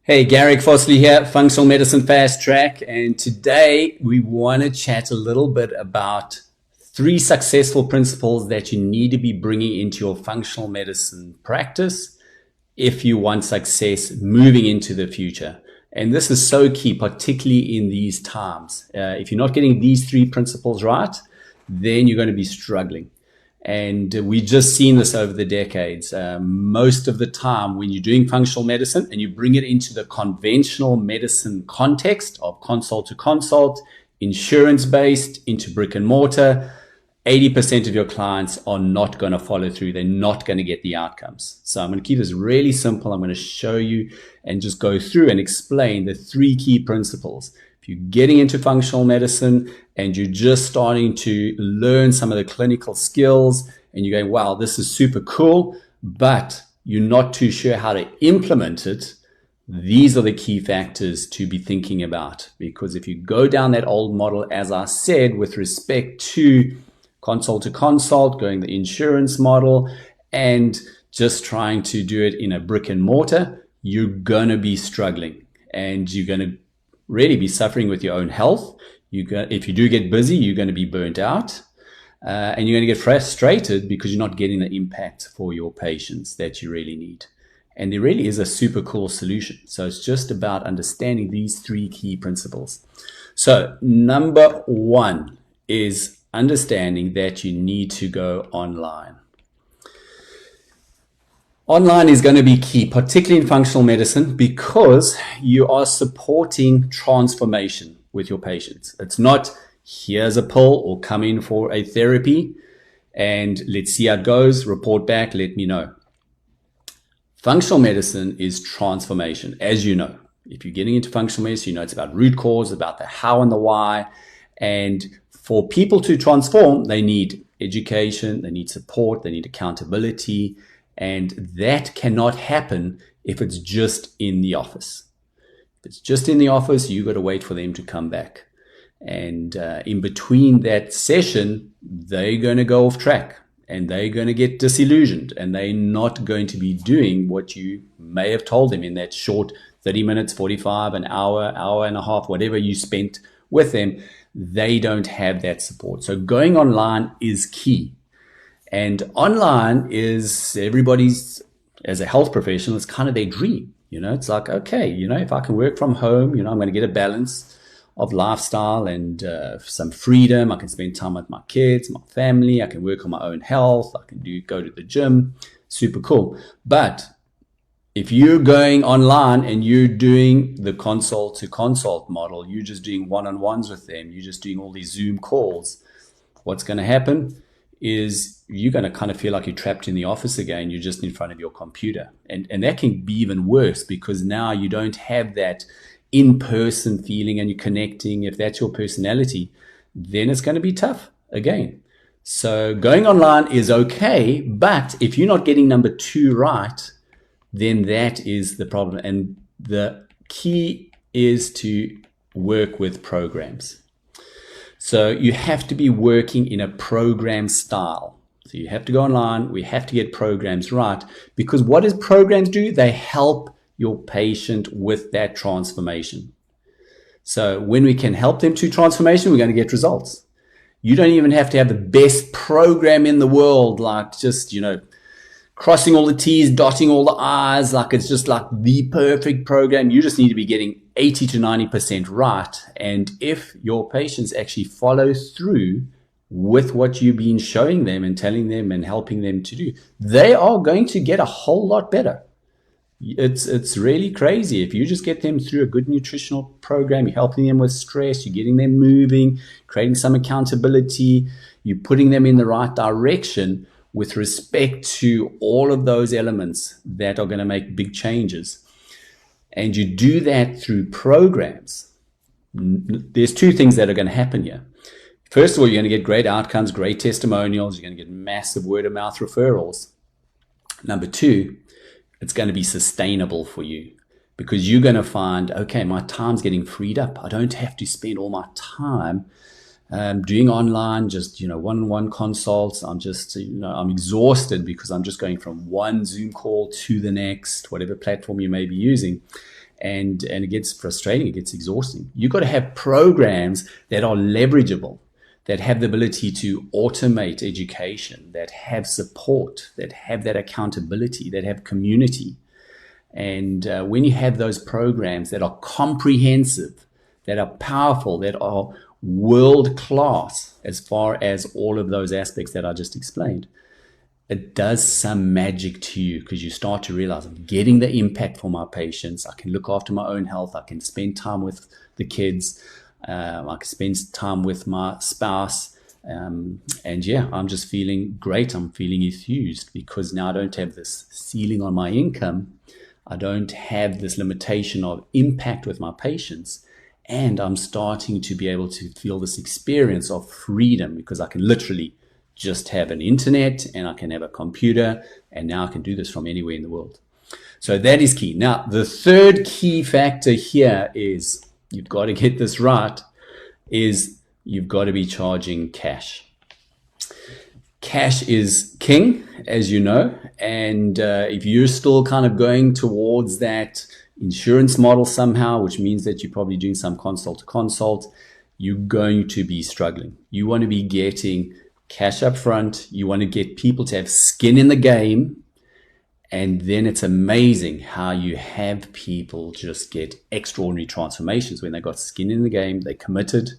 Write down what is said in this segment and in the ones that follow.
Hey, Garrick Fosley here, Functional Medicine Fast Track, and today we want to chat a little bit about three successful principles that you need to be bringing into your functional medicine practice if you want success moving into the future. And this is so key, particularly in these times. If you're not getting these three principles right, then you're going to be struggling. And we've just seen this over the decades. Most of the time, when you're doing functional medicine and you bring it into the conventional medicine context of consult to consult, insurance based, into brick and mortar, 80% of your clients are not going to follow through. They're not going to get the outcomes. So I'm going to keep this really simple. I'm going to show you and just go through and explain the three key principles. If you're getting into functional medicine and you're just starting to learn some of the clinical skills and you're going, wow, this is super cool, but you're not too sure how to implement it, these are the key factors to be thinking about. Because if you go down that old model, as I said, with respect to consult to consult, going the insurance model, and just trying to do it in a brick and mortar, you're going to be struggling and you're going to really be suffering with your own health. If you do get busy, you're going to be burnt out and you're going to get frustrated because you're not getting the impact for your patients that you really need. And there really is a super cool solution. So it's just about understanding these three key principles. So number one is understanding that you need to go online. Online is going to be key, particularly in functional medicine, because you are supporting transformation with your patients. It's not, here's a pill or come in for a therapy and let's see how it goes, report back, let me know. Functional medicine is transformation, as you know. If you're getting into functional medicine, you know it's about root cause, about the how and the why. And for people to transform, they need education, they need support, they need accountability. And that cannot happen if it's just in the office. If it's just in the office, you got to wait for them to come back. And in between that session, they're going to go off track and they're going to get disillusioned and they're not going to be doing what you may have told them in that short 30 minutes, 45, an hour, hour and a half, whatever you spent with them. They don't have that support. So going online is key. And online is everybody's, as a health professional, it's kind of their dream. It's like, okay, if I can work from home, I'm going to get a balance of lifestyle and some freedom. I can spend time with my kids, my family. I can work on my own health. I can go to the gym. Super cool. But if you're going online and you're doing the consult to consult model, you're just doing one-on-ones with them, you're just doing all these Zoom calls, what's going to happen is you're going to kind of feel like you're trapped in the office again. You're just in front of your computer. And that can be even worse because now you don't have that in-person feeling and you're connecting. If that's your personality, then it's going to be tough again. So going online is okay, but if you're not getting number two right, then that is the problem. And the key is to work with programs. So you have to be working in a program style. So you have to go online. We have to get programs right because what does programs do? They help your patient with that transformation. So when we can help them to transformation, we're going to get results. You don't even have to have the best program in the world, like just, crossing all the T's, dotting all the I's, like it's just like the perfect program. You just need to be getting 80 to 90% right. And if your patients actually follow through with what you've been showing them and telling them and helping them to do, they are going to get a whole lot better. It's really crazy. If you just get them through a good nutritional program, you're helping them with stress, you're getting them moving, creating some accountability, you're putting them in the right direction with respect to all of those elements that are going to make big changes. And you do that through programs. There's two things that are going to happen here. First of all, you're going to get great outcomes, great testimonials. You're going to get massive word of mouth referrals. Number two, it's going to be sustainable for you because you're going to find, okay, my time's getting freed up. I don't have to spend all my time doing online, just, one-on-one consults. I'm just, I'm exhausted because I'm just going from one Zoom call to the next, whatever platform you may be using. And it gets frustrating, it gets exhausting. You've got to have programs that are leverageable, that have the ability to automate education, that have support, that have that accountability, that have community. And when you have those programs that are comprehensive, that are powerful, that are world class as far as all of those aspects that I just explained, it does some magic to you, because you start to realize I'm getting the impact for my patients. I can look after my own health. I can spend time with the kids. I can spend time with my spouse. And yeah, I'm just feeling great. I'm feeling enthused because now I don't have this ceiling on my income. I don't have this limitation of impact with my patients. And I'm starting to be able to feel this experience of freedom, because I can literally just have an internet and I can have a computer, and now I can do this from anywhere in the world. So that is key. Now, the third key factor here is, you've got to get this right, is you've got to be charging cash. Cash is king, as you know, and if you're still kind of going towards that insurance model somehow, which means that you're probably doing some consult to consult, you're going to be struggling. You want to be getting cash up front. You want to get people to have skin in the game. And then it's amazing how you have people just get extraordinary transformations when they got skin in the game. They're committed.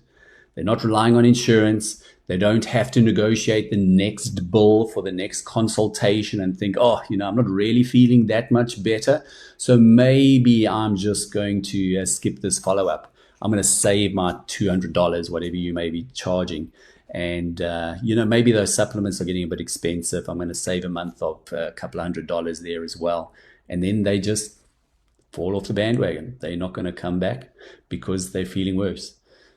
They're not relying on insurance. They don't have to negotiate the next bill for the next consultation and think, oh, I'm not really feeling that much better, so maybe I'm just going to skip this follow-up. I'm going to save my $200, whatever you may be charging. And, maybe those supplements are getting a bit expensive. I'm going to save a month of a couple $100 there as well. And then they just fall off the bandwagon. They're not going to come back because they're feeling worse.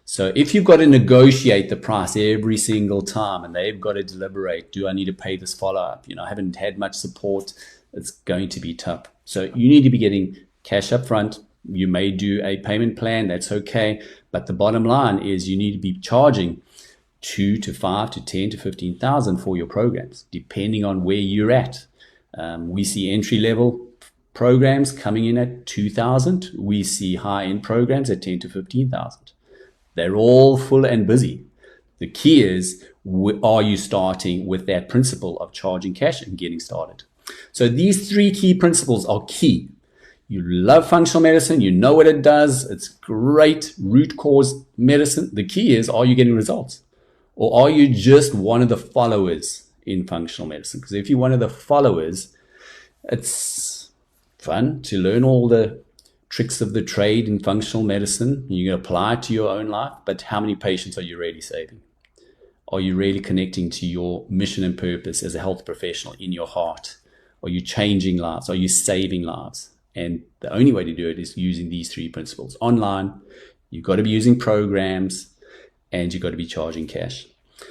So if you've got to negotiate the price every single time and they've got to deliberate, do I need to pay this follow-up? I haven't had much support. It's going to be tough. So you need to be getting cash up front. You may do a payment plan. That's okay. But the bottom line is you need to be charging 2 to 5 to 10 to 15,000 for your programs, depending on where you're at. We see entry-level programs coming in at 2,000. We see high-end programs at 10 to 15,000. They're all full and busy. The key is, are you starting with that principle of charging cash and getting started? So these 3 key principles are key. You love functional medicine. You know what it does. It's great root cause medicine. The key is, are you getting results? Or are you just one of the followers in functional medicine? Because if you're one of the followers, it's fun to learn all the tricks of the trade in functional medicine. You can apply it to your own life, but how many patients are you really saving? Are you really connecting to your mission and purpose as a health professional in your heart? Are you changing lives? Are you saving lives? And the only way to do it is using these 3 principles. Online, you've got to be using programs, and you've got to be charging cash.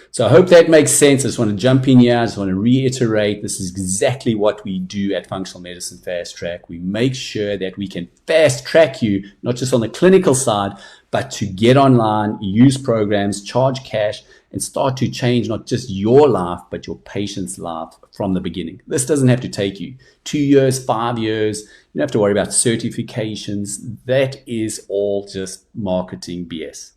So I hope that makes sense. I just want to jump in here. I just want to reiterate, this is exactly what we do at Functional Medicine Fast Track. We make sure that we can fast track you, not just on the clinical side, but to get online, use programs, charge cash, and start to change not just your life, but your patient's life from the beginning. This doesn't have to take you 2 years, 5 years. You don't have to worry about certifications. That is all just marketing BS.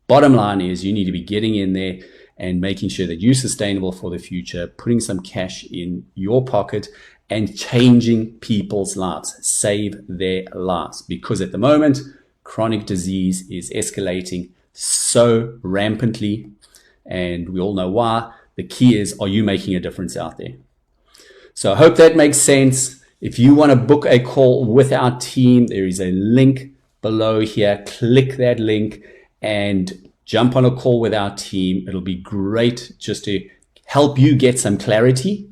Bottom line is, you need to be getting in there and making sure that you're sustainable for the future, putting some cash in your pocket and changing people's lives, save their lives. Because at the moment, chronic disease is escalating so rampantly, and we all know why. The key is, are you making a difference out there? So I hope that makes sense. If you want to book a call with our team, there is a link below here. Click that link and jump on a call with our team. It'll be great just to help you get some clarity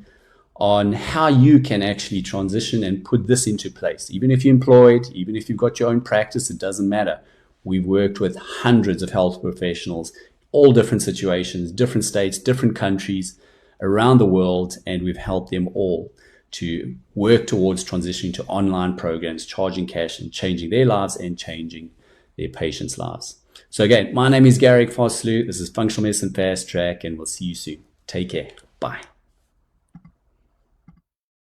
on how you can actually transition and put this into place. Even if you're employed, even if you've got your own practice, it doesn't matter. We've worked with hundreds of health professionals, all different situations, different states, different countries around the world, and we've helped them all to work towards transitioning to online programs, charging cash and changing their lives and changing their patients' lives. So again, my name is Garrick Vosloo. This is Functional Medicine Fast Track, and we'll see you soon. Take care. Bye.